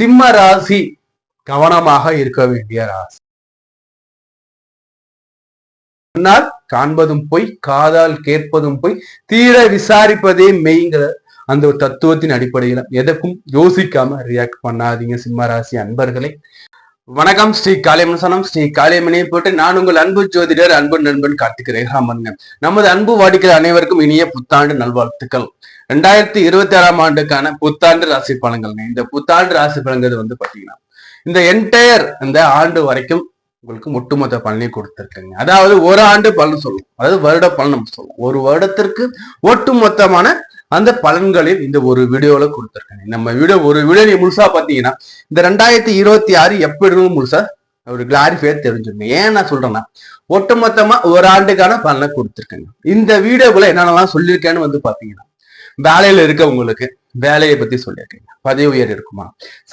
சிம்ம ராசி கவனமாக இருக்க வேண்டிய ராசி. கண்ணால் காண்பதும் போய், காதால் கேட்பதும் போய், தீர விசாரிப்பதே மெய்ங்கிற அந்த ஒரு தத்துவத்தின் அடிப்படையில எதற்கும் யோசிக்காம ரியாக்ட் பண்ணாதீங்க சிம்ம ராசி அன்பர்களே. வணக்கம், ஸ்ரீ காளியம்மன் ஸ்ரீ காளியம்மனை போட்டு நான் உங்கள் அன்பு ஜோதிடர் அன்பு நண்பன் கார்த்திக் ரேகாமன்ங்க. நமது அன்பு வாடிக்கை அனைவருக்கும் இனிய புத்தாண்டு நல்வாழ்த்துக்கள். 2026ஆம் ஆண்டுக்கான புத்தாண்டு ராசி பலன்கள். இந்த புத்தாண்டு ராசி பலன்கள் பாத்தீங்கன்னா இந்த என்டையர் இந்த ஆண்டு வரைக்கும் உங்களுக்கு ஒட்டுமொத்த பலனை கொடுத்திருக்குங்க. அதாவது ஒரு ஆண்டு பலன் சொல்லுவோம், அதாவது வருட பலன் நம்ம சொல்லுவோம். ஒரு வருடத்திற்கு ஒட்டுமொத்தமான அந்த பலன்களில் இந்த ஒரு வீடியோல கொடுத்திருக்காங்க. நம்ம ஒரு வீடியோ நீ முழுசா பாத்தீங்கன்னா இந்த 2026 எப்படி முழுசா ஒரு கிளாரிஃபையா தெரிஞ்சுங்க. ஏன் நான் சொல்றேன்னா ஒட்டுமொத்தமா ஒரு ஆண்டுக்கான பலனை கொடுத்திருக்கேங்க. இந்த வீடியோக்குள்ள என்னென்னலாம் சொல்லியிருக்கேன்னு பாத்தீங்கன்னா, வேலையில இருக்கவங்களுக்கு வேலையை பத்தி சொல்லியிருக்கேங்க. பதவி உயர் இருக்குமா,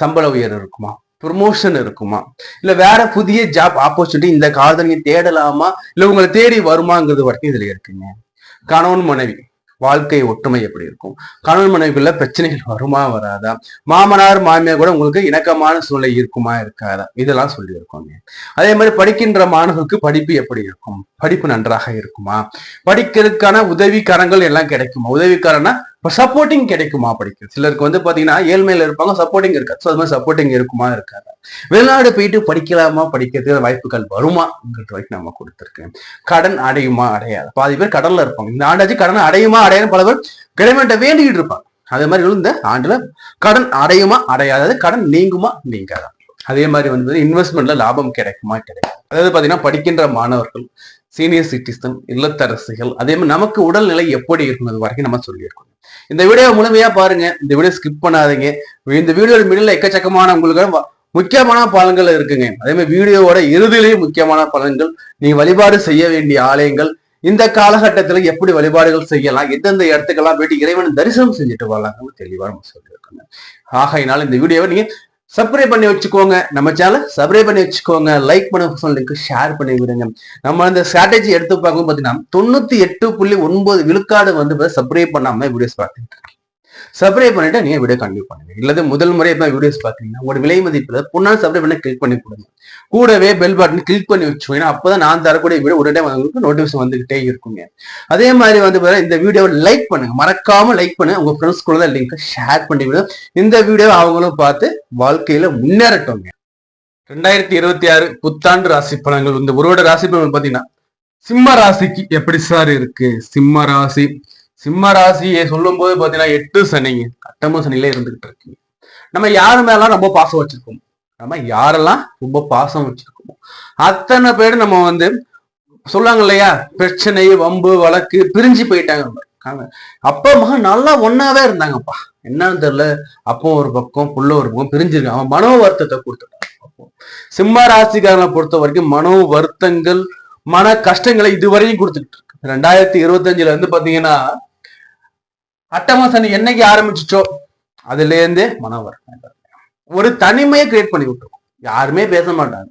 சம்பள உயர் இருக்குமா, ப்ரொமோஷன் இருக்குமா, இல்ல வேற புதிய ஜாப் ஆப்பர்ச்சுனிட்டி இந்த காலத்துல நீங்க தேடலாமா, இல்ல உங்களை தேடி வருமாங்கிறது வரைக்கும் இதுல இருக்குங்க. கணவன் மனைவி வாழ்க்கை ஒற்றுமை எப்படி இருக்கும், கணவன் மனைவிக்குள்ள பிரச்சனைகள் வருமா வராதா, மாமனார் மாமியார் கூட உங்களுக்கு இணக்கமான சூழ்நிலை இருக்குமா இருக்காதா, இதெல்லாம் சொல்லி இருக்கோங்க. அதே மாதிரி படிக்கின்ற மாணவர்களுக்கு படிப்பு எப்படி இருக்கும், படிப்பு நன்றாக இருக்குமா, படிக்கிறதுக்கான உதவிக்காரங்கள் எல்லாம் கிடைக்குமா, உதவிக்காரனா சப்போர்ட்டிங் கிடைக்குமா, படிக்க சிலருக்கு பாத்தீங்கன்னா ஏழ்மையில இருப்பாங்க, சப்போர்ட்டிங் இருக்காது. ஸோ அது மாதிரி சப்போர்ட்டிங் இருக்குமா இருக்காது, வெளிநாடு போயிட்டு படிக்கலாமா, படிக்கிறதுக்கு வாய்ப்புகள் வருமாங்கிறது வரைக்கும் நம்ம கொடுத்துருக்கேன். கடன் அடையுமா அடையாது, பாதி பேர் கடன்ல இருப்பாங்க. இந்த ஆண்டாச்சு கடன் அடையுமா அடையாது, பல பேர் கவர்மெண்ட்டை வேண்டிக்கிட்டு இருப்பாங்க. அதே மாதிரி இந்த ஆண்டுல கடன் அடையுமா அடையாது, கடன் நீங்குமா நீங்காதான். அதே மாதிரி இன்வெஸ்ட்மெண்ட்ல லாபம் கிடைக்குமா கிடைக்கும். அதாவது பாத்தீங்கன்னா படிக்கின்ற மாணவர்கள், சீனியர் சிட்டிசன், இல்லத்தரசிகள், அதே மாதிரி நமக்கு உடல்நிலை எப்படி இருக்கும் வரைக்கும் நம்ம சொல்லியிருக்கோம். இந்த வீடியோ முழுமையா பாருங்க, இந்த வீடியோ ஸ்கிப் பண்ணாதீங்க. இந்த வீடியோ மிடில் எக்கச்சக்கமான உங்களுக்கு முக்கியமான பலன்கள் இருக்குங்க. அதே மாதிரி வீடியோவோட இறுதியிலேயே முக்கியமான பலன்கள், நீங்க வழிபாடு செய்ய வேண்டிய ஆலயங்கள், இந்த காலகட்டத்துல எப்படி வழிபாடுகள் செய்யலாம், எந்தெந்த இடத்துக்கெல்லாம் போயிட்டு இறைவன் தரிசனம் செஞ்சுட்டு வரலாம் தெளிவா நம்ம சொல்லியிருக்கோங்க. ஆகையினால இந்த வீடியோவை நீங்க சப்ஸ்கிரைப் பண்ணி வச்சுக்கோங்க, நம்ம சேனல் சப்ஸ்கிரைப் பண்ணி வச்சுக்கோங்க, லைக் பண்ண ஷேர் பண்ணி விடுங்க. நம்ம அந்த ஸ்ட்ராட்டஜி எடுத்து பார்க்கும் பாத்தீங்கன்னா 98.9 விழுக்காடு சப்ஸ்கிரைப் பண்ணாம வீடியோஸ் பார்த்துட்டு சப்ஸ்கிரைப் பண்ணிட்டு நீங்க வீடியோ கண்டினியூ பண்ணுங்க. இல்லது முதல் முறை வீடியோஸ் பாத்தீங்கன்னா உங்களோட விலை மதிப்புல பொண்ணால் சப்ஸ்கிரைப் பண்ண கிளிக் பண்ணி கொடுங்க. கூடவே பெல் பட்டன் கிளிக் பண்ணி வச்சுக்கோங்க. அப்பதான் நான் தரக்கூடிய வீடியோ உடனே உங்களுக்கு நோட்டிபிகேஷன் வந்துகிட்டே இருக்குங்க. அதே மாதிரி இந்த வீடியோவை லைக் பண்ணுங்க, மறக்காம லைக் பண்ணுங்க. உங்க ஃப்ரெண்ட்ஸ் கூட தான் லிங்க் ஷேர் பண்ணி விடுங்க. இந்த வீடியோ அவங்களும் பார்த்து வாழ்க்கையில முன்னேறட்டுங்க. 2026 புத்தாண்டு ராசி பலன்கள். இந்த ஒருவரோட ராசி பலன்கள் பாத்தீங்கன்னா சிம்ம ராசிக்கு எப்படி சார் இருக்கு. சிம்ம ராசியை சொல்லும் போது பாத்தீங்கன்னா 8 சனிங்க, அட்டம சனியில இருந்துகிட்டு இருக்கீங்க. நம்ம யாரு மேலாம் ரொம்ப பாசம் வச்சிருக்கோம், நம்ம யாரெல்லாம் ரொம்ப பாசம் வச்சிருக்கோமோ அத்தனை பேர் நம்ம சொல்லுவாங்க இல்லையா, பிரச்சனை வம்பு வழக்கு பிரிஞ்சு போயிட்டாங்க. அப்பா மகன் நல்லா ஒன்னாவே இருந்தாங்கப்பா, என்னன்னு தெரியல, அப்போ ஒரு பக்கம் புள்ள ஒரு பக்கம் பிரிஞ்சிருக்காங்க. அவன் மனோ வருத்தத்தை கொடுத்துட்டான். சிம்ம ராசிக்காரனை பொறுத்த வரைக்கும் மனோ வருத்தங்கள், மன கஷ்டங்களை இதுவரையும் கொடுத்துட்டு இருக்கு. 2025ல பாத்தீங்கன்னா அட்டம சனி என்னைக்கு ஆரம்பிச்சுச்சோ அதுல இருந்தே மன வருத்தம், ஒரு தனிமையை கிரியேட் பண்ணி விட்டுருக்கும். யாருமே பேச மாட்டாங்க.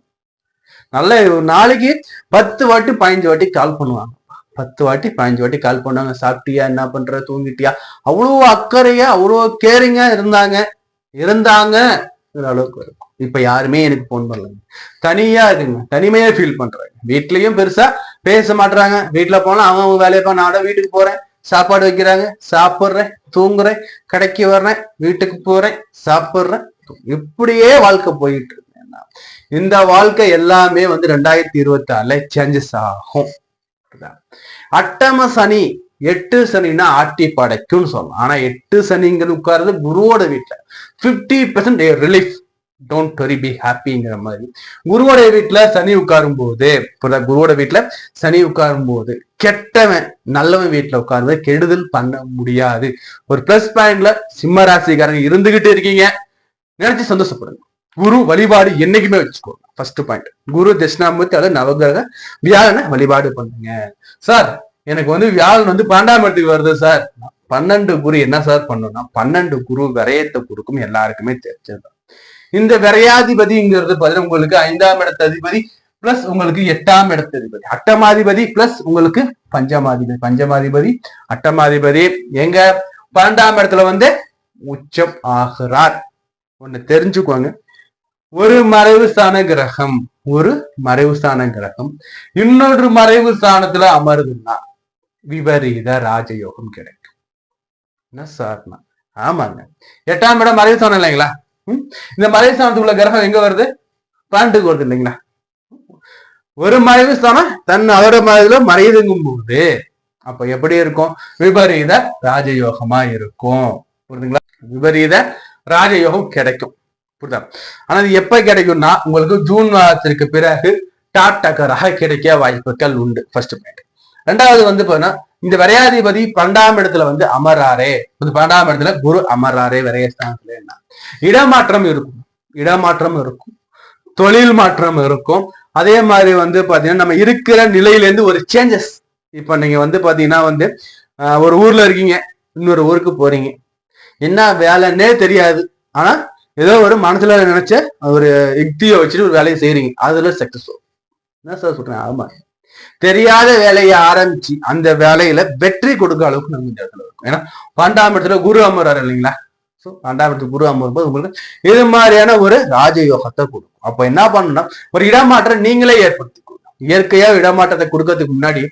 நல்ல நாளைக்கு 10 வாட்டி 15 வாட்டி கால் பண்ணுவாங்க. 10 வாட்டி 15 வாட்டி கால் பண்ணுவாங்க. சாப்பிட்டியா, என்ன பண்ற, தூங்கிட்டியா, அவ்வளவு அக்கறையா அவ்வளவு கேரிங்கா இருந்தாங்க அளவுக்கு இருக்கும். இப்ப யாருமே எனக்கு போன் பண்ணலங்க, தனியா இருக்குங்க, தனிமையா ஃபீல் பண்றாங்க. வீட்லயும் பெருசா பேச மாட்டாங்க. வீட்டுல போனா அவங்க வேலையை பண்ண, வீட்டுக்கு போறேன், சாப்பாடு வைக்கிறாங்க, சாப்பிடுறேன், தூங்குறேன், கடைக்கு வர்றேன், வீட்டுக்கு போறேன், சாப்பிடுறேன், இப்படியே வாழ்க்கை போயிட்டு இருக்கு. இந்த வாழ்க்கை எல்லாமே 2026 சேஞ்சஸ் ஆகும். அட்டம சனி 8 சனின்னா ஆட்டி படைக்கும்னு சொல்லலாம். ஆனா 8 சனிங்கிறது உட்கார்றது குருவோட வீட்டுல 50% ரிலீஃப், டோன்ட் வரி பி ஹாப்பிங்கிற மாதிரி. குருவோட வீட்டுல சனி உட்காரும் போது, குருவோட வீட்டுல சனி உட்காரும் போது கெட்டவன் நல்லவன் வீட்டுல உட்கார்ந்து கெடுதல் பண்ண முடியாது. ஒரு பிளஸ் பாயிண்ட்ல சிம்ம ராசிக்காரங்க இருந்துகிட்டு இருக்கீங்க, நினைச்சு சந்தோஷப்படுங்க. குரு வழிபாடு என்னைக்குமே வச்சுக்கோங்க. ஃபர்ஸ்ட் பாயிண்ட், குரு தட்சிணாமூர்த்தி அதாவது நவகிரக வியாழனை வழிபாடு பண்ணுங்க. சார் எனக்கு வியாழன் 12ஆம் இடத்துக்கு வருது சார், 12 குரு என்ன சார் பண்ணணும்னா 12 குரு விரயத்தை கொடுக்கும், எல்லாருக்குமே தெரிஞ்சதுதான். இந்த விரையாதிபதிங்கிறது பாத்தீங்கன்னா உங்களுக்கு 5ஆம் இடத்து அதிபதி பிளஸ் உங்களுக்கு 8ஆம் இடத்து அதிபதி, அட்டமாதிபதி பிளஸ் உங்களுக்கு பஞ்சமாதிபதி அட்டமாதிபதி எங்க 12ஆம் இடத்துல உச்சம் ஆகிறார். ஒண்ணு தெரிஞ்சுக்கோங்க, ஒரு மறைவு ஸ்தான கிரகம் இன்னொரு மறைவு ஸ்தானத்துல அமருதுன்னா விபரீத ராஜயோகம் கிடைக்கும். என்ன சார்னா? ஆமாங்க, 8ஆம் இடம் மறைவு ஸ்தானம் இல்லைங்களா? இந்த மறைவு ஸ்தானத்துக்குள்ள கிரகம் எங்க வருது? 12க்கு வருது இல்லைங்களா? ஒரு மறைவு ஸ்தானம் அதோட மறைவுல மறையுதுங்கும் போது அப்ப எப்படி இருக்கும்? விபரீத ராஜயோகமா இருக்கும். புரியுதுங்களா? விபரீத ராஜயோகம் கிடைக்கும். புரியுதா? ஆனா இது எப்ப கிடைக்கும்னா உங்களுக்கு ஜூன் மாதத்திற்கு பிறகு டாட்டகராக கிடைக்க வாய்ப்புகள் உண்டு. First point. ரெண்டாவது இந்த விரையாதிபதி 12ஆம் இடத்துல அமராரே, 12ஆம் இடத்துல குரு அமராரே விரையஸ்தானத்துல என்ன இடமாற்றம் இருக்கும், தொழில் மாற்றம் இருக்கும். அதே மாதிரி பாத்தீங்கன்னா நம்ம இருக்கிற நிலையில ஒரு சேஞ்சஸ். இப்ப நீங்க பாத்தீங்கன்னா ஒரு ஊர்ல இருக்கீங்க, இன்னொரு ஊருக்கு போறீங்க, என்ன வேலைன்னே தெரியாது, ஆனா ஏதோ ஒரு மனசுல நினைச்ச ஒரு யுக்தியை வச்சுட்டு ஒரு வேலையை செய்யறீங்க, அதுல சக்சஸ். என்ன சார் சொல்றேன்? ஆமா, தெரியாத வேலையை ஆரம்பிச்சு அந்த வேலையில வெற்றி கொடுக்க அளவுக்கு நம்ம இந்த இடத்துல இருக்கும். ஏன்னா 12ஆம் இடத்துல குரு அமர்றாரு இல்லைங்களா? 12ஆம் இடத்துல குரு அமரும்போது உங்களுக்கு இது மாதிரியான ஒரு ராஜயோகத்தை கொடுக்கும். அப்ப என்ன பண்ணணும்னா ஒரு இடமாற்றம் நீங்களே ஏற்படுத்திக்கோங்க. இயற்கையா இடமாற்றத்தை கொடுக்கறதுக்கு முன்னாடி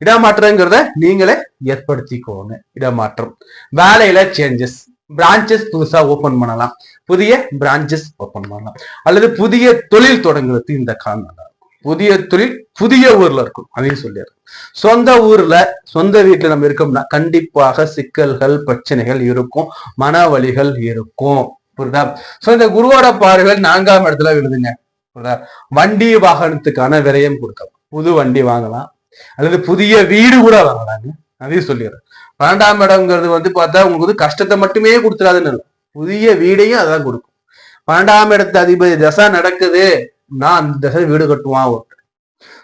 இடமாற்றங்கிறத நீங்களே ஏற்படுத்திக்கோங்க. இடமாற்றம், வேலையில சேஞ்சஸ், பிரான்சஸ் புதுசா ஓபன் பண்ணலாம், புதிய பிரான்சஸ் ஓபன் பண்ணலாம், அல்லது புதிய தொழில் தொடங்குறது இந்த காலம். புதிய தொழில் புதிய ஊர்ல இருக்கும், அதையும் சொல்லிடுறேன். சொந்த ஊர்ல சொந்த வீட்டுல நம்ம இருக்கோம்னா கண்டிப்பாக சிக்கல்கள் பிரச்சனைகள் இருக்கும், மன வலிகள் இருக்கும். புரியுதா? சோ இந்த குருவோட பார்வைகள் 4ஆம் இடத்துல விழுதுங்க. புரியுதா? வண்டி வாகனத்துக்கான விரயம் கொடுக்கலாம், புது வண்டி வாங்கலாம், அல்லது புதிய வீடு கூட வாங்கலாங்க, அதையும் சொல்லிடுறேன். 12ஆம் இடம்ங்கிறது பார்த்தா உங்களுக்கு கஷ்டத்தை மட்டுமே கொடுத்துடாதுன்னு இல்லை, புதிய வீடையும் அதான் கொடுக்கும். 12ஆம் இடத்து அதிபதி தசை நடக்குது, நான் அந்த திசை வீடு கட்டுவான்.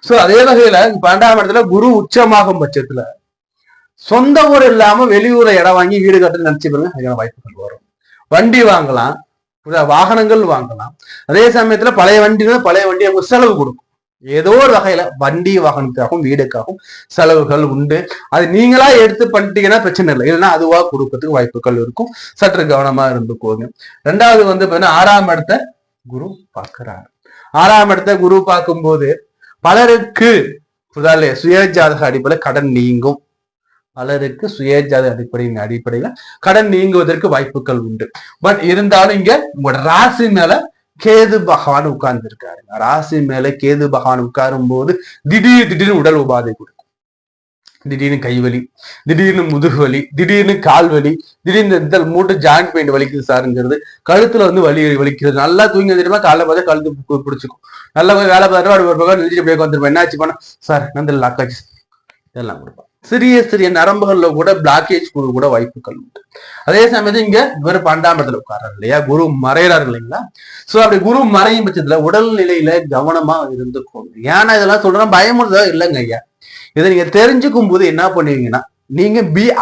சோ அதே வகையில 12ஆம் இடத்துல குரு உச்சமாகும் பட்சத்துல சொந்த ஊர் இல்லாம வெளியூரை இடம் வாங்கி வீடு கட்டு நினைச்சு பாருங்க, அதுக்கான வாய்ப்புகள் வரும். வண்டி வாங்கலாம், வாகனங்கள் வாங்கலாம். அதே சமயத்துல பழைய வண்டியை செலவு கொடுக்கும். ஏதோ ஒரு வகையில வண்டி வாகனத்துக்காகவும் வீடுக்காகவும் செலவுகள் உண்டு. அது நீங்களா எடுத்து பண்ணிட்டீங்கன்னா பிரச்சனை இல்லை, இல்லைன்னா அதுவா கொடுக்கறதுக்கு வாய்ப்புகள் இருக்கும். சற்று கவனமா இருந்துக்கோங்க. ரெண்டாவது பாத்தீங்கன்னா 6ஆம் இடத்தை குரு பார்க்கிறாரு. 6ஆம் இடத்தை குரு பார்க்கும்போது பலருக்கு சுயஜாதக அடிப்படையில் கடன் நீங்கும். பலருக்கு சுயஜாதக அடிப்படையில கடன் நீங்குவதற்கு வாய்ப்புகள் உண்டு. பட் இருந்தாலும் இங்க உங்களோட ராசி மேல கேது பகவான் உட்கார்ந்து இருக்காரு. ராசி மேல கேது பகவான் உட்காரும் போது திடீர்னு உடல் உபாதை கொடுக்கும். திடீர்னு கைவலி, திடீர்னு முதுகு வலி, திடீர்னு கால் வலி, திடீர்னு இந்த மூட்டு ஜாயிண்ட் பெயின் வலிக்குது சாருங்கிறது, கழுத்துல வலிக்கிறது. நல்லா தூங்கி தெரியுமா, காலைல பார்த்தா கழுத்து பிடிச்சிக்கும். நல்லா வேலை பார்த்துட்டு ஒரு பக்கம் நிறுத்திட்டு போய் வந்துருப்பேன். என்னாச்சு பண்ண சார், இந்த லாக்காச்சு இதெல்லாம் கொடுப்பேன். சிறிய நரம்புகள்ல கூட பிளாக்கேஜ் கூட வாய்ப்புகள் உண்டு. அதே சமயத்துல இங்க இவர் 12ஆம் இடத்துல உட்கார்றாரு இல்லையா, குரு மறைகிறாரு இல்லைங்களா? சோ அப்படி குரு மறையும் பட்சத்துல உடல் நிலையில கவனமா இருந்துக்கோங்க. ஏன்னா இதெல்லாம் சொல்றேன் பயமுறதா இல்லைங்க ஐயா. இதை நீங்க தெரிஞ்சுக்கும் போது என்ன பண்ணுவீங்கன்னா நீங்க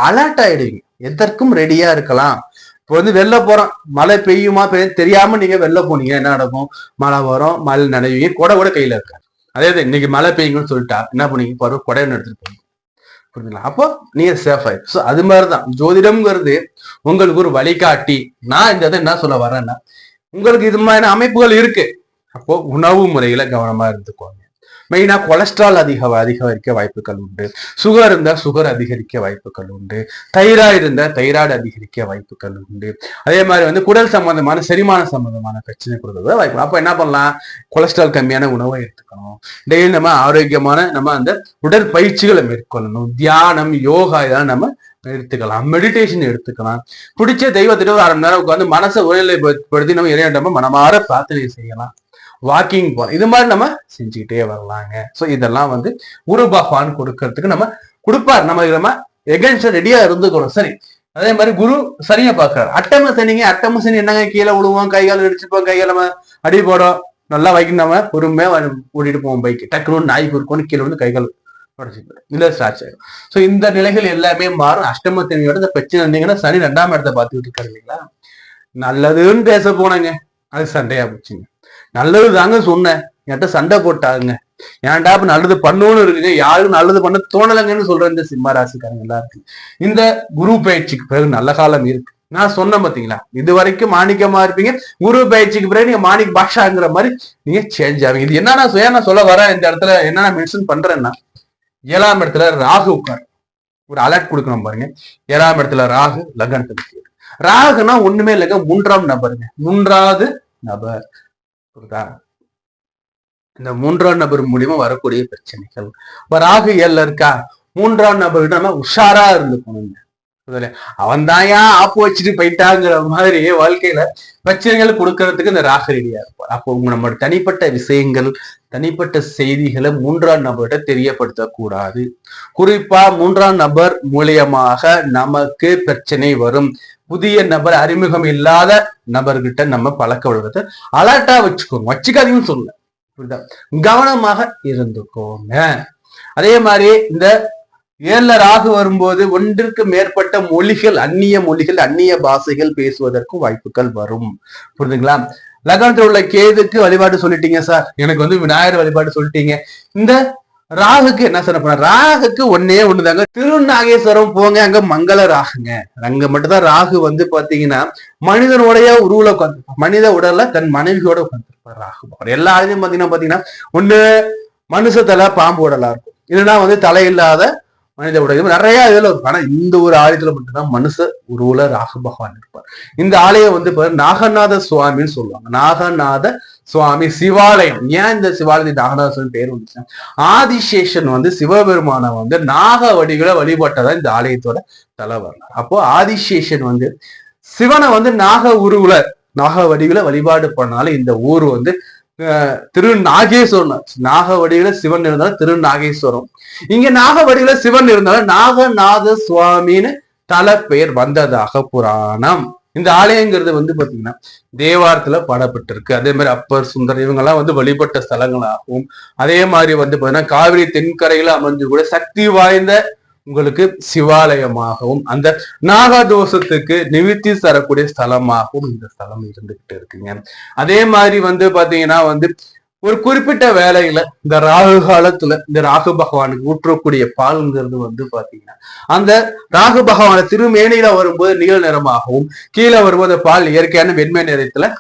அலர்ட் ஆயிடுவீங்க, எதற்கும் ரெடியா இருக்கலாம். இப்போ வெளில போறோம், மழை பெய்யுமா தெரியாம நீங்க வெளில போனீங்க, என்ன நடக்கும்? மழை வரும், மழை நனைவீங்க, கூட கையில இருக்காது. அதே இன்னைக்கு மழை பெய்யுங்கன்னு சொல்லிட்டா என்ன பண்ணீங்க? கொடையை எடுத்துட்டு போங்க. புரியுதுங்களா? அப்போ நீங்க சேஃப் ஆயிடும். ஸோ அது மாதிரிதான் ஜோதிடம்ங்கிறது உங்களுக்கு ஒரு வழிகாட்டி. நான் இந்த இதை என்ன சொல்ல வரேன்னா, உங்களுக்கு இது மாதிரியான அமைப்புகள் இருக்கு. அப்போ உணவு முறையில கவனமா இருந்துக்கோங்க. மெயினா கொலஸ்ட்ரால் அதிகரிக்க வாய்ப்புகள் உண்டு, சுகர் இருந்தா சுகர் அதிகரிக்க வாய்ப்புகள் உண்டு, தைராய்டு இருந்தா தைராய்டு அதிகரிக்க வாய்ப்புகள் உண்டு. அதே மாதிரி குடல் சம்பந்தமான செரிமான சம்பந்தமான பிரச்சனை கொடுக்கறது வாய்ப்பு. அப்ப என்ன பண்ணலாம்? கொலஸ்ட்ரால் கம்மியான உணவை எடுத்துக்கணும். டெய்லி நம்ம ஆரோக்கியமான அந்த உடற்பயிற்சிகளை மேற்கொள்ளணும். தியானம், யோகா இதெல்லாம் நம்ம எடுத்துக்கலாம். மெடிடேஷன் எடுத்துக்கலாம். பிடிச்ச தெய்வத்திட்ட ஒரு 1/2 மணி நேரம் உட்காந்து மனசை ஒருநிலைப்படுத்தி நம்ம இறைவனிடம் மனமாற பிரார்த்தனை செய்யலாம். வாக்கிங் போகலாம். இது மாதிரி நம்ம செஞ்சுக்கிட்டே வரலாங்க. ஸோ இதெல்லாம் குரு பகவான் கொடுக்கறதுக்கு நம்ம கொடுப்பார். நம்ம எகென்ஸ்ட் ரெடியா இருந்துக்கணும். சரி, அதே மாதிரி குரு சரியா பாக்குறாரு. அட்டம சனி என்னங்க, கீழே விழுவோம், கைகால் அடிச்சுப்போம், கைகால நம்ம அடி போடும், நல்லா வைக்கணும், நம்ம பொறுமையா ஓடிட்டு போவோம். பைக் டக்குனு நாய் பொறுக்கணும், கீழே கைகால் உடச்சிப்போம், இல்ல ஸ்டார்ச் ஆயிடும். ஸோ இந்த நிலைகள் எல்லாமே மாறும். அஷ்டம சனியோட இந்த பிரச்சனை இருந்தீங்கன்னா சனி 2ஆம் இடத்தை பார்த்துக்கிட்டு இருக்காரு இல்லைங்களா? நல்லதுன்னு பேச போனாங்க, அது சண்டையா போச்சுங்க. நல்லது தாங்க சொன்னேன், என்கிட்ட சண்டை போட்டாங்க. ஏன்டா இப்ப நல்லது பண்ணணும்னு இருக்குங்க, யாரும் நல்லது பண்ண தோணலைங்கன்னு சொல்ற இந்த சிம்ம ராசிக்காரங்க எல்லாருக்கும் இந்த குரு பயிற்சிக்கு பிறகு நல்ல காலம் இருக்கு. நான் சொன்னேன் பாத்தீங்களா, இது வரைக்கும் மாணிக்கமா இருப்பீங்க, குரு பயிற்சிக்கு பிறகு நீங்க மாணிக் பாஷாங்கிற மாதிரி நீங்க சேஞ்ச் ஆவீங்க. இது என்ன நான் சொல்ல வரேன் இந்த இடத்துல, என்ன மென்ஷன் பண்றேன்னா, 7ஆம் இடத்துல ராகு உட்கார், ஒரு அலர்ட் கொடுக்கணும் பாருங்க. 7ஆம் இடத்துல ராகு, லக்னத்துக்கு ராகுனா ஒண்ணுமே இல்லைங்க, 3ஆம் நபருங்க, 3வது நபர். புரியுதா? இந்த 3ஆம் நபர் மூலியமா வரக்கூடிய பிரச்சனைகள். இப்ப ராகு 7ல இருக்கா, 3ஆம் நபர்கிட்ட நம்ம உஷாரா இருந்துக்கணுங்க. அவன் தாயா ஆப்பு வச்சுட்டு போயிட்டாங்கிற மாதிரி வாழ்க்கையில பிரச்சனைகள் கொடுக்கறதுக்கு இந்த ராகு ரெடியா இருப்பார். அப்போ நம்ம தனிப்பட்ட விஷயங்கள், தனிப்பட்ட செய்திகளை 3ஆம் நபர்கிட்ட தெரியப்படுத்த கூடாது. குறிப்பா 3ஆம் நபர் மூலியமாக நமக்கு பிரச்சனை வரும். புதிய நபர், அறிமுகம் இல்லாத நபர்கிட்ட நம்ம பழக்க வழக்கத்தை அலர்ட்டா வச்சுக்கோங்க, வச்சுக்காதீங்கன்னு சொல்ல, புரியுதா? கவனமாக இருந்துக்கோங்க. அதே மாதிரி இந்த 7ல ராகு வரும்போது ஒன்றிற்கு மேற்பட்ட மொழிகள், அந்நிய மொழிகள், அந்நிய பாஷைகள் பேசுவதற்கு வாய்ப்புகள் வரும். புரியுதுங்களா? லக்னத்தில் உள்ள கேதுக்கு வழிபாடு சொல்லிட்டீங்க சார், எனக்கு விநாயகர் வழிபாடு சொல்லிட்டீங்க. இந்த ராகுக்கு என்ன சார் பண்ண? ராகுக்கு ஒண்ணுதாங்க, திருநாகேஸ்வரம் போங்க, அங்க மங்கள ராகுங்க. அங்க மட்டும்தான் ராகு பாத்தீங்கன்னா மனிதனுடைய உருவல உட்காந்து, மனித உடல்ல தன் மனைவியோட உட்காந்துருப்பார் ராகு. எல்லா ஆயுதம் பாத்தீங்கன்னா ஒண்ணு மனுஷத்தலை பாம்பு உடலா இருக்கும், இல்லைன்னா தலையில்லாத மனித உடல், நிறைய இதுல இருக்கும். ஆனா இந்த ஒரு ஆலயத்துல மட்டும்தான் மனுஷ உருவுல ராகு பகவான் இருப்பார். இந்த ஆலயம் நாகநாத சுவாமின்னு சொல்லுவாங்க. நாகநாத சுவாமி சிவாலயம். ஏன் இந்த சிவாலயத்துக்கு நாகநாத சுவாமி பேர் வந்துச்சுன்னா, ஆதிசேஷன் சிவபெருமான நாக வடிகளை வழிபட்டதான் இந்த ஆலயத்தோட தலைவர். அப்போ ஆதிசேஷன் சிவனை நாக உருவுல, நாக வடிகளை வழிபாடு பண்ணாலும் இந்த ஊர் திருநாகேஸ்வரம். நாக வடிவில சிவன் இருந்தாலும் திருநாகேஸ்வரம். இங்க நாக வடிவில சிவன் இருந்தாலும் நாகநாத சுவாமின்னு தல பெயர் வந்ததாக புராணம். இந்த ஆலயங்கிறது பாத்தீங்கன்னா தேவாரத்துல பாடப்பட்டிருக்கு. அதே மாதிரி அப்பர், சுந்தர் இவங்க எல்லாம் வழிபட்ட ஸ்தலங்களாகவும், அதே மாதிரி பாத்தீங்கன்னா காவிரி தென்கரையில அமைஞ்சு கூட சக்தி வாய்ந்த உங்களுக்கு சிவாலயமாகவும், அந்த நாகதோஷத்துக்கு நிவர்த்தி தரக்கூடிய ஸ்தலமாகவும் இந்த ஸ்தலம் இருந்துகிட்டு இருக்குங்க. அதே மாதிரி பாத்தீங்கன்னா ஒரு குறிப்பிட்ட வேலையில இந்த ராகு காலத்துல இந்த ராகு பகவானுக்கு ஊற்றக்கூடிய பால்ங்கிறது பாத்தீங்கன்னா அந்த ராகு பகவான திருமேனியில வரும்போது நீல நிறமாகவும், கீழே வரும்போது பால் இயற்கையான வெண்மை நிறத்துல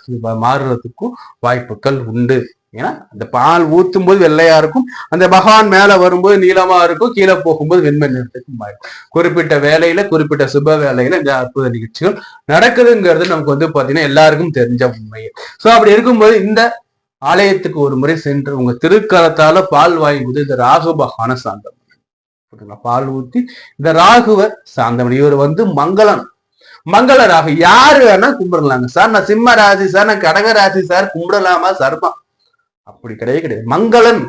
மாறுறதுக்கும் வாய்ப்புகள் உண்டு. ஏன்னா அந்த பால் ஊத்தும் போது வெள்ளையா இருக்கும், அந்த பகவான் மேல வரும்போது நீளமா இருக்கும், கீழே போகும்போது வெண்மை நிறத்துக்கு மாறும். குறிப்பிட்ட வேலையில, குறிப்பிட்ட சுப வேலையில இந்த அற்புத நிகழ்ச்சிகள் நடக்குதுங்கிறது நமக்கு பாத்தீங்கன்னா எல்லாருக்கும் தெரிஞ்ச உண்மை. சோ அப்படி இருக்கும்போது இந்த ஆலயத்துக்கு ஒரு முறை சென்று உங்க திருக்கரத்தால பால் வாங்கும்போது இந்த ராகு பகவான சாந்தம், பால் ஊத்தி இந்த ராகுவை சாந்தம். இவர் மங்களம், மங்கள ராகு. யாரு வேணா கும்பிடலாங்க சார். நான் சிம்ம ராசி சார், நான் கடக ராசி சார், கும்பிடலாமா சார்பா? அப்படி கிடையாது. மங்களன்,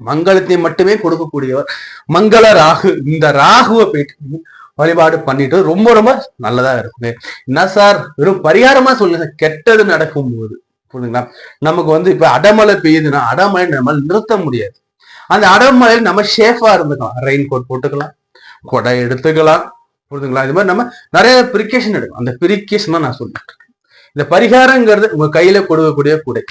மங்களத்தை மட்டுமே கொடுக்கக்கூடியவர் மங்கள ராகு. இந்த ராகுவை போயிட்டு வழிபாடு பண்ணிட்டு ரொம்ப ரொம்ப நல்லதா இருக்குங்க. என்ன சார் வெறும் பரிகாரமா சொல்லுங்க, கெட்டது நடக்கும் போது புரியுதுங்களா? நமக்கு இப்ப அடமழை பெய்யுதுன்னா அடமழை நம்ம நிறுத்த முடியாது. அந்த அடமழையில் நம்ம சேஃபா இருந்துக்கலாம். ரெயின் கோட் போட்டுக்கலாம், கொடை எடுத்துக்கலாம், புரியுதுங்களா? இது மாதிரி நம்ம நிறைய பிரிகேஷன் எடுக்கும். அந்த பிரிகேஷன் தான் நான் சொல்லிட்டு இருக்கேன். இந்த பரிகாரங்கிறது உங்க கையில கொடுக்கக்கூடிய கூடை,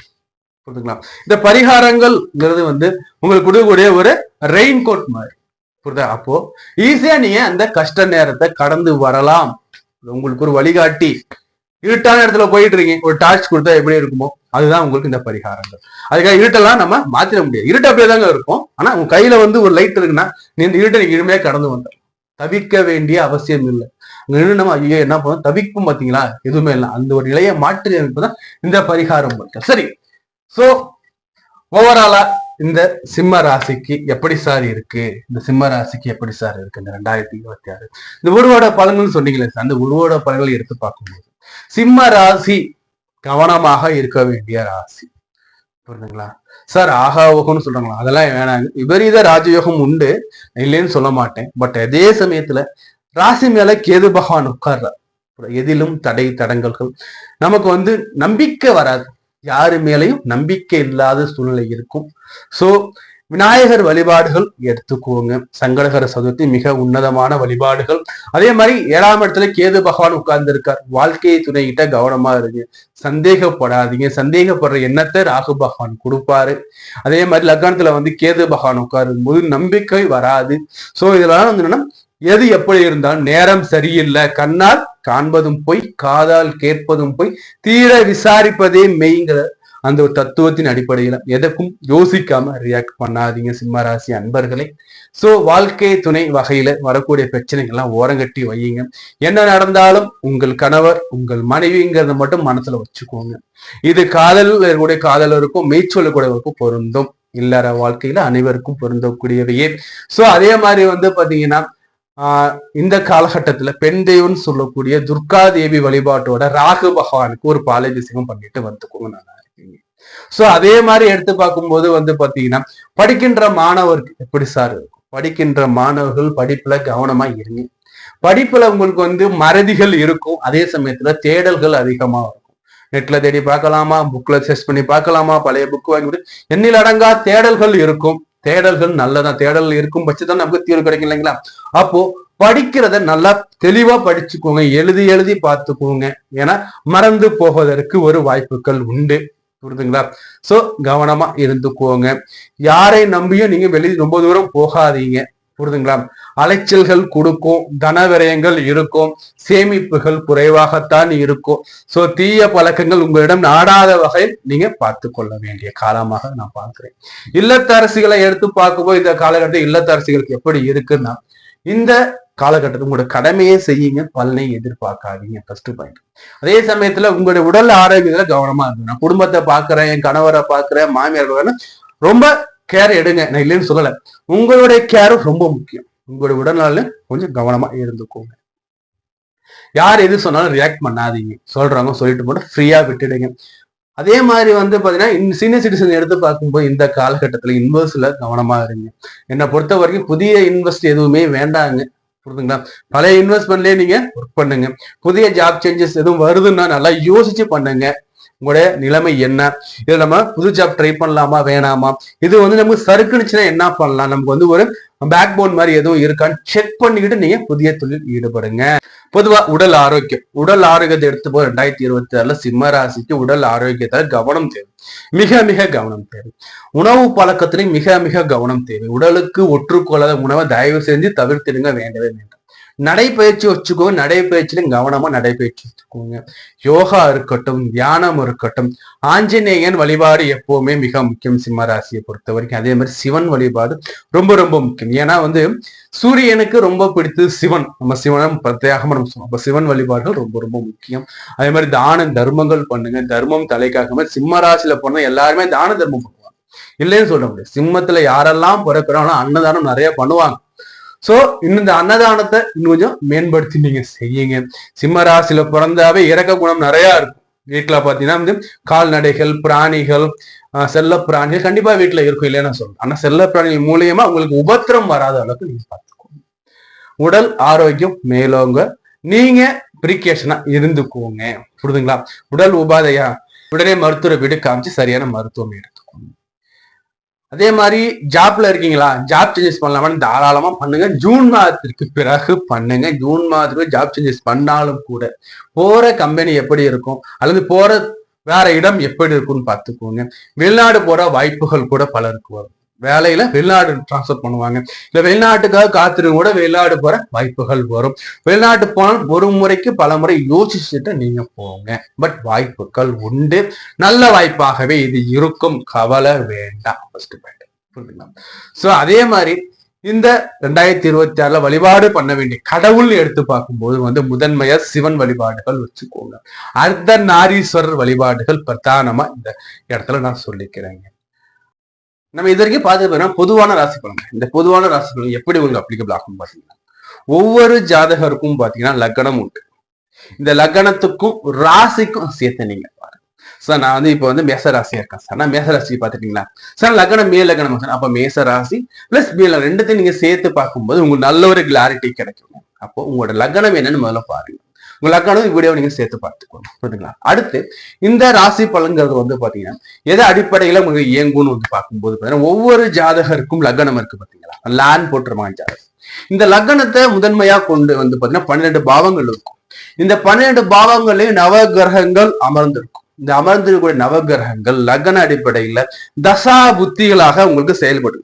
புரியுதுங்களா? இந்த பரிகாரங்கள்ங்கிறது உங்களுக்கு கொடுக்கக்கூடிய ஒரு ரெயின் கோட் மாதிரி, புரியுதா? அப்போ ஈஸியா நீங்க அந்த கஷ்ட நேரத்தை கடந்து வரலாம். உங்களுக்கு ஒரு வழிகாட்டி. இருட்டான இடத்துல போயிட்டு இருக்கீங்க, ஒரு டார்ச் கொடுத்தா எப்படி இருக்குமோ அதுதான் உங்களுக்கு இந்த பரிகாரங்கள். அதுக்காக இருட்டெல்லாம் நம்ம மாத்திர முடியாது. இருட்டு அப்படியே தாங்க இருக்கும். ஆனா உங்க கையில ஒரு லைட் இருக்குன்னா நீ இந்த இருட்டை நீங்க இனிமையா கடந்து வந்த தவிக்க வேண்டிய அவசியம் இல்லை. நம்ம ஐயோ என்ன பண்ணுவோம், தவிக்கும் பாத்தீங்களா, எதுவுமே இல்லை. அந்த ஒரு நிலையை மாற்றி அமைப்புதான் இந்த பரிகாரம். சரி, சோ ஓவராலா இந்த சிம்ம ராசிக்கு எப்படி சார் இருக்கு, இந்த சிம்ம ராசிக்கு எப்படி சார் இருக்கு இந்த 2026 இந்த உருவோட பலன்கள் சொன்னீங்களே சார், அந்த உருவோட பலன்களை எடுத்து பார்க்கும்போது சிம்ம ராசி கவனமாக இருக்க வேண்டிய ராசி, புரியுதுங்களா சார்? ஆகாவோகம்னு சொல்றாங்களா, அதெல்லாம் வேணாங்க. விபரீத ராஜயோகம் உண்டு, இல்லைன்னு சொல்ல மாட்டேன். பட் அதே சமயத்துல ராசி மேல கேது பகவான் உட்கார்றார். எதிலும் தடை தடங்கல்கள், நமக்கு நம்பிக்கை வராது, யாரு மேலையும் நம்பிக்கை இல்லாத சூழ்நிலை இருக்கும். சோ விநாயகர் வழிபாடுகள் எடுத்துக்கோங்க. சங்கடகர சதுர்த்தி மிக உன்னதமான வழிபாடுகள். அதே மாதிரி 7ஆம் இடத்துல கேது பகவான் உட்கார்ந்து இருக்கார். வாழ்க்கையை துணைகிட்ட கவனமா இருக்கு, சந்தேகப்படாதீங்க. சந்தேகப்படுற எண்ணத்தை ராகு பகவான் கொடுப்பாரு. அதே மாதிரி லக்னத்துல கேது பகவான் உட்காரும் போது நம்பிக்கை வராது. சோ இதெல்லாம் என்னன்னா எது எப்படி இருந்தாலும் நேரம் சரியில்லை, கண்ணால் காண்பதும் பொய், காதால் கேட்பதும் பொய், தீர விசாரிப்பதே மெய்ங்கிற அந்த ஒரு தத்துவத்தின் அடிப்படையில எதற்கும் யோசிக்காம ரியாக்ட் பண்ணாதீங்க சிம்மராசி அன்பர்களே. சோ வாழ்க்கை துணை வகையில வரக்கூடிய பிரச்சனைகள்லாம் ஓரங்கட்டி வையுங்க. என்ன நடந்தாலும் உங்கள் கணவர் உங்கள் மனைவிங்கிறத மட்டும் மனசுல வச்சுக்கோங்க. இது காதலுடைய காதலருக்கும் மெய்ச்சொல்லக்கூடியவருக்கும் பொருந்தும். இல்லற வாழ்க்கையில அனைவருக்கும் பொருந்தக்கூடியவையே. சோ அதே மாதிரி பாத்தீங்கன்னா இந்த காலகட்டத்துல பெண் தெய்வம்னு சொல்லக்கூடிய துர்கா தேவி வழிபாட்டோட ராகு பகவானுக்கு ஒரு பாலாபிஷேகம் பண்ணிட்டு வந்துக்கோங்க, நல்லா இருக்கீங்க. சோ அதே மாதிரி எடுத்து பார்க்கும்போது பாத்தீங்கன்னா படிக்கின்ற மாணவருக்கு எப்படி சார் இருக்கும்? படிக்கின்ற மாணவர்கள் படிப்புல கவனமா இருங்க. படிப்புல உங்களுக்கு மறதிகள் இருக்கும், அதே சமயத்துல தேடல்கள் அதிகமா இருக்கும். நெட்ல தேடி பார்க்கலாமா, புக்ல சர்ச் பண்ணி பார்க்கலாமா, பழைய புக் வாங்கி எண்ணில் அடங்கா தேடல்கள் இருக்கும். தேடல்கள் நல்லதான், தேடல் இருக்கும் பட்சத்தான் நமக்கு தீர்வு கிடைக்கும் இல்லைங்களா? அப்போ படிக்கிறத நல்லா தெளிவா படிச்சுக்கோங்க, எழுதி எழுதி பார்த்துக்கோங்க. ஏன்னா மறந்து போவதற்கு ஒரு வாய்ப்புகள் உண்டு, புரியுதுங்களா? சோ கவனமா இருந்துக்கோங்க. யாரை நம்பியும் நீங்க வெளியே ரொம்ப தூரம் போகாதீங்க, புரியுதுங்களா? அலைச்சல்கள் கொடுக்கும், தன விரயங்கள் இருக்கும், சேமிப்புகள் குறைவாகத்தான் இருக்கும். சோ தீய பழக்கங்கள் உங்களிடம் நாடாத வகையில் நீங்க பார்த்து கொள்ள வேண்டிய காலமாக நான் பார்க்கிறேன். இல்லத்தரசிகளை எடுத்து பார்க்கும்போது இந்த காலகட்டத்தில் இல்லத்தரசிகளுக்கு எப்படி இருக்குன்னா, இந்த காலகட்டத்தில் உங்களோட கடமையை செய்யுங்க, பலனை எதிர்பார்க்காதீங்க. First point. அதே சமயத்துல உங்களுடைய உடல் ஆரோக்கியத்துல கவனமா இருக்கு. நான் குடும்பத்தை பாக்குறேன், என் கணவரை பாக்குறேன், மாமியார் ரொம்ப கேர் எடுங்க, நான் இல்லைன்னு சொல்லல. உங்களுடைய கேரும் ரொம்ப முக்கியம். உங்களுடைய உடல்நல கொஞ்சம் கவனமா இருந்துக்கோங்க. யார் எது சொன்னாலும் ரியாக்ட் பண்ணாதீங்க, சொல்றாங்க சொல்லிட்டு போட்டு ஃப்ரீயா விட்டுடுங்க. அதே மாதிரி பாத்தீங்கன்னா சீனியர் சிட்டிசன் எடுத்து பார்க்கும்போது இந்த காலகட்டத்துல இன்வெஸ்ட்ல கவனமா இருங்க. என்னை பொறுத்த வரைக்கும் புதிய இன்வெஸ்ட் எதுவுமே வேண்டாங்க, புரியுதுங்களா? பழைய இன்வெஸ்ட்மெண்ட்லயே நீங்க ஒர்க் பண்ணுங்க. புதிய ஜாப் சேஞ்சஸ் எதுவும் வருதுன்னா நல்லா யோசிச்சு பண்ணுங்க. உங்களுடைய நிலைமை என்ன, இதுல நம்ம புது ஜாப் ட்ரை பண்ணலாமா வேணாமா, இது நமக்கு சறுக்குனுச்சுன்னா என்ன பண்ணலாம், நமக்கு ஒரு பேக் போன் மாதிரி எதுவும் இருக்கான்னு செக் பண்ணிக்கிட்டு நீங்க புதிய தொழில் ஈடுபடுங்க. பொதுவா உடல் ஆரோக்கியத்தை எடுத்து போய் 2026 சிம்ம ராசிக்கு உடல் ஆரோக்கியத்தால கவனம் தேவை, மிக மிக கவனம் தேவை. உணவு பழக்கத்திலையும் மிக மிக கவனம் தேவை. உடலுக்கு ஒற்றுக்கொள்ளாத உணவை தயவு செஞ்சு தவிர்த்திடுங்க, வேண்டவே வேண்டாம். நடைப்பயிற்சி வச்சுக்கோங்க, நடைப்பயிற்சியிலும் கவனமா நடைப்பயிற்சி வச்சுக்கோங்க. யோகா இருக்கட்டும், தியானம் இருக்கட்டும், ஆஞ்சநேயன் வழிபாடு எப்பவுமே மிக முக்கியம் சிம்ம ராசியை பொறுத்த வரைக்கும். அதே மாதிரி சிவன் வழிபாடு ரொம்ப ரொம்ப முக்கியம். ஏன்னா சூரியனுக்கு ரொம்ப பிடித்தது சிவன், நம்ம சிவனும் பிரத்யேகமா நம்ம சொல்லுவோம். அப்ப சிவன் வழிபாடுகள் ரொம்ப ரொம்ப முக்கியம். அதே மாதிரி தான தர்மங்கள் பண்ணுங்க, தர்மம் தலைக்காக. சிம்ம ராசியில போனா எல்லாருமே தான தர்மம் பண்ணுவாங்க, இல்லைன்னு சொல்ல முடியாது. சிம்மத்துல யாரெல்லாம் பிறக்கிறாங்களோ அன்னதானம் நிறைய பண்ணுவாங்க. சோ இன்னும் இந்த அன்னதானத்தை இன்னும் கொஞ்சம் மேம்படுத்தி நீங்க செய்யுங்க. சிம்ம ராசியில பிறந்தாவே இறக்க குணம் நிறைய இருக்கும். வீட்டுல பாத்தீங்கன்னா கால்நடைகள், பிராணிகள், செல்ல பிராணிகள் கண்டிப்பா வீட்டுல இருக்கும், இல்லைன்னு சொல்றேன். ஆனா செல்ல பிராணிகள் மூலியமா உங்களுக்கு உபத்திரம் வராத அளவுக்கு நீங்க பார்த்துக்கோங்க. உடல் ஆரோக்கியம் மேலோங்க நீங்க பிரிகேஷனா இருந்துக்கோங்க, புரியுதுங்களா? உடல் உபாதையா உடனே மருத்துவரை வீடு காமிச்சு சரியான மருத்துவம் எடுத்துக்கோங்க. அதே மாதிரி ஜாப்ல இருக்கீங்களா, ஜாப் சேஞ்சஸ் பண்ணலாமான்னு தாராளமா பண்ணுங்க. ஜூன் மாதத்திற்கு பிறகு பண்ணுங்க. ஜூன் மாதத்துக்கு ஜாப் சேஞ்சஸ் பண்ணாலும் கூட போற கம்பெனி எப்படி இருக்கும் அல்லது போற வேற இடம் எப்படி இருக்கும்னு பார்த்துக்கோங்க. வெளிநாடு போற வாய்ப்புகள் கூட பலருக்கு வரும். வேலையில வெளிநாடு டிரான்ஸ்பர் பண்ணுவாங்க, இல்ல வெளிநாட்டுக்காக காத்திருக்க கூட வெளிநாடு போற வாய்ப்புகள் வரும். வெளிநாட்டு போனால் ஒரு முறைக்கு பல முறை யோசிச்சுட்டு நீங்க போங்க. பட் வாய்ப்புகள் உண்டு, நல்ல வாய்ப்பாகவே இது இருக்கும், கவலை வேண்டாம். ஃபர்ஸ்ட் பாயிண்ட், புரியுதுங்களா? சோ அதே மாதிரி இந்த 2026 வழிபாடு பண்ண வேண்டிய கடவுள் எடுத்து பார்க்கும்போது முதன்மையா சிவன் வழிபாடுகள் வச்சுக்கோங்க. அர்த்தநாரீஸ்வரர் வழிபாடுகள் பிரதானமா இந்த இடத்துல நான் சொல்லிக்கிறேங்க. நம்ம இது வரைக்கும் பார்த்து பொதுவான ராசி பலன். இந்த பொதுவான ராசி பலன் எப்படி உங்களுக்கு அப்ளிகபிள் ஆகும் பாத்தீங்கன்னா, ஒவ்வொரு ஜாதகருக்கும் பாத்தீங்கன்னா லக்னம் உண்டு. இந்த லக்னத்துக்கும் ராசிக்கும் சேர்த்து நீங்க பாருங்க. சார் நான் இப்ப மேச ராசியா இருக்கேன் சார், நான் மேச ராசி பாத்துட்டீங்களா சார், லக்னம் மே லக்னம் சார், அப்ப மேச ராசி பிளஸ் பி ரெண்டுத்தையும் நீங்க சேர்த்து பார்க்கும்போது உங்களுக்கு நல்ல ஒரு கிளாரிட்டி கிடைக்கும். அப்போ உங்களோட லக்னம் என்னன்னு முதல்ல பாருங்க. உங்க லக்னம் வீடியோ நீங்க சேர்த்து பார்த்துக்கோங்க, புரியுதுங்களா? அடுத்து இந்த ராசி பலன்கிறது பாத்தீங்கன்னா எதை அடிப்படையில உங்களுக்கு இயங்கும்னு பார்க்கும்போது பாத்தீங்கன்னா ஒவ்வொரு ஜாதகருக்கும் லக்னம் இருக்கு பாத்தீங்களா, லேண்ட் போட்டுருமாங்க ஜாதகம். இந்த லக்னத்தை முதன்மையா கொண்டு பாத்தீங்கன்னா 12 பாவங்கள் இருக்கும். இந்த 12 பாவங்களையும் நவ கிரகங்கள் அமர்ந்திருக்கும். இந்த அமர்ந்திருக்கக்கூடிய நவ கிரகங்கள் லக்ன அடிப்படையில தசா புத்திகளாக உங்களுக்கு செயல்பட்டு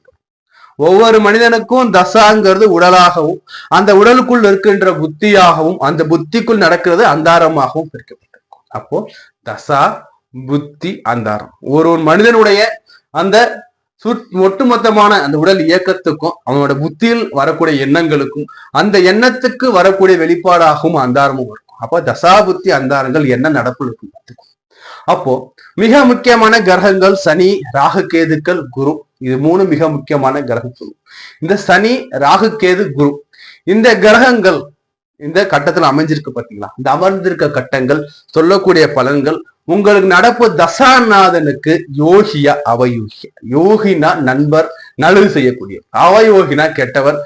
ஒவ்வொரு மனிதனுக்கும் தசாங்கிறது உடலாகவும் அந்த உடலுக்குள் இருக்கின்ற புத்தியாகவும் அந்த புத்திக்குள் நடக்கிறது அந்தாரமாகவும் பிரிக்கப்பட்டிருக்கும். அப்போ தசா புத்தி அந்தாரம் ஒரு மனிதனுடைய அந்த ஒட்டுமொத்தமான அந்த உடல் இயக்கத்துக்கும் அவனோட புத்தியில் வரக்கூடிய எண்ணங்களுக்கும் அந்த எண்ணத்துக்கு வரக்கூடிய வெளிப்பாடாகவும் அந்தாரமும் இருக்கும். அப்போ தசா புத்தி அந்தாரங்கள் என்ன நடப்புல இருக்கும். அப்போ மிக முக்கியமான கிரகங்கள் சனி, ராகு, கேதுக்கள், குரு. இது 3 மிக முக்கியமான கிரகம். இந்த சனி, ராகு, கேது, குரு இந்த கிரகங்கள் இந்த கட்டத்துல அமைஞ்சிருக்கு பாத்தீங்களா. இந்த அமர்ந்திருக்க கட்டங்கள் சொல்லக்கூடிய பலன்கள் உங்களுக்கு நடப்பு தசாநாதனுக்கு யோகியா அவயோகியா. யோகினா நண்பர், நல்லது செய்யக்கூடிய. அவயோகினா கெட்டவர்,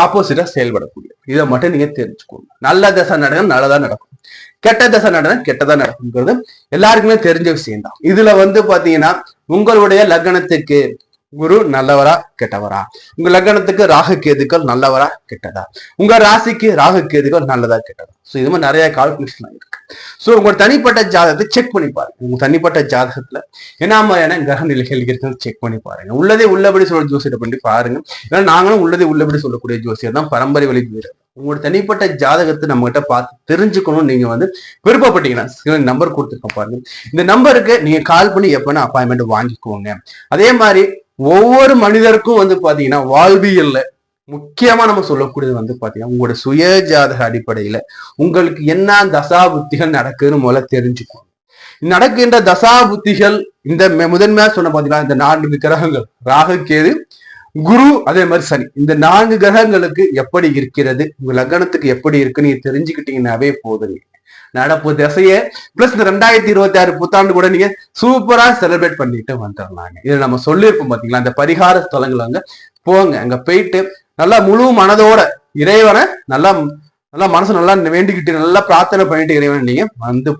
ஆப்போசிட்டா செயல்படக்கூடிய. இதை மட்டும் நீங்க தெரிஞ்சுக்கோங்க. நல்ல தசை நடக்கும், நல்லதா நடக்கும். கெட்ட தசை நடக்கும், கெட்டதா நடக்குங்கிறது எல்லாருக்குமே தெரிஞ்ச விஷயம் தான். இதுல பாத்தீங்கன்னா உங்களுடைய லக்னத்துக்கு குரு நல்லவரா கெட்டவரா, உங்க லக்னத்துக்கு ராகு கேதுக்கள் நல்லவரா கெட்டதா, உங்க ராசிக்கு ராகு கேதுக்கள் நல்லதா கெட்டதா. சோ இது மாதிரி நிறைய கால்குலேஷன் இருக்கு. சோ உங்க தனிப்பட்ட ஜாதகத்தை செக் பண்ணி பாருங்க. உங்க தனிப்பட்ட ஜாதகத்துல என்ன மாதிரியான கிரக நிலைகள் இருக்குன்னு செக் பண்ணி பாருங்க. உள்ளதே உள்ளபடி சொல்ற ஜோசியத்தை பண்ணி பாருங்க. ஏன்னா நாங்களும் உள்ளதே உள்ளபடி சொல்லக்கூடிய ஜோசியர் தான், பரம்பரை வழி வீரர். உங்களோட தனிப்பட்ட ஜாதகத்தை நம்ம கிட்ட பார்த்து தெரிஞ்சுக்கணும். நீங்க விருப்பப்பட்டீங்கன்னா நம்பர் கொடுத்துருக்க பாருங்க. இந்த நம்பருக்கு நீங்க கால் பண்ணி எப்பனா அப்பாயின்மெண்ட் வாங்கிக்கோங்க. அதே மாதிரி ஒவ்வொரு மனிதருக்கும் பாத்தீங்கன்னா வாழ்வியல்ல முக்கியமா நம்ம சொல்லக்கூடியது பாத்தீங்கன்னா உங்களோட சுய ஜாதக அடிப்படையில உங்களுக்கு என்ன தசா புத்திகள் நடக்குதுன்னு முதல்ல தெரிஞ்சுக்கணும். நடக்கின்ற தசா புத்திகள் இந்த முதன்மையா சொன்ன பாத்தீங்கன்னா இந்த 4 கிரகங்கள் ராகு, கேது, குரு, அதே மாதிரி சனி, இந்த 4 கிரகங்களுக்கு எப்படி இருக்கிறது, உங்க லக்னத்துக்கு எப்படி இருக்கு நீங்க தெரிஞ்சுக்கிட்டீங்கன்னாவே போதுங்க. நடப்பு திசைய பிளஸ் இந்த 2026 புத்தாண்டு கூட நீங்க சூப்பரா செலிப்ரேட் பண்ணிட்டு வந்துடலாங்க. இதை நம்ம சொல்லியிருப்போம் பாத்தீங்களா. அந்த பரிகார ஸ்தலங்கள் போங்க. அங்க போயிட்டு நல்லா முழு மனதோட இறைவனை நல்லா மனசு நல்லா வேண்டிக்கிட்டு நல்லா பிரார்த்தனை பண்ணிட்டு இறைவன் நீங்க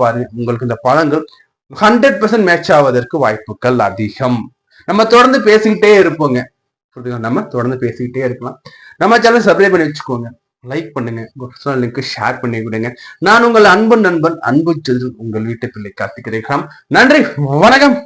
பாருங்க. உங்களுக்கு இந்த பலன்கள் 100% மேட்ச் ஆவதற்கு வாய்ப்புகள் அதிகம். நம்ம தொடர்ந்து பேசிக்கிட்டே இருப்போங்க. நம்ம தொடர்ந்து பேசிக்கிட்டே இருக்கலாம். நம்ம சேனல் சப்ஸ்கிரைப் பண்ணி வச்சுக்கோங்க, லைக் பண்ணுங்க, லிங்க் ஷேர் பண்ணி விடுங்க. நான் உங்கள் அன்பு நண்பன், அன்பு செல்வன், உங்கள் வீட்டு பிள்ளை கார்த்திக். நன்றி, வணக்கம்.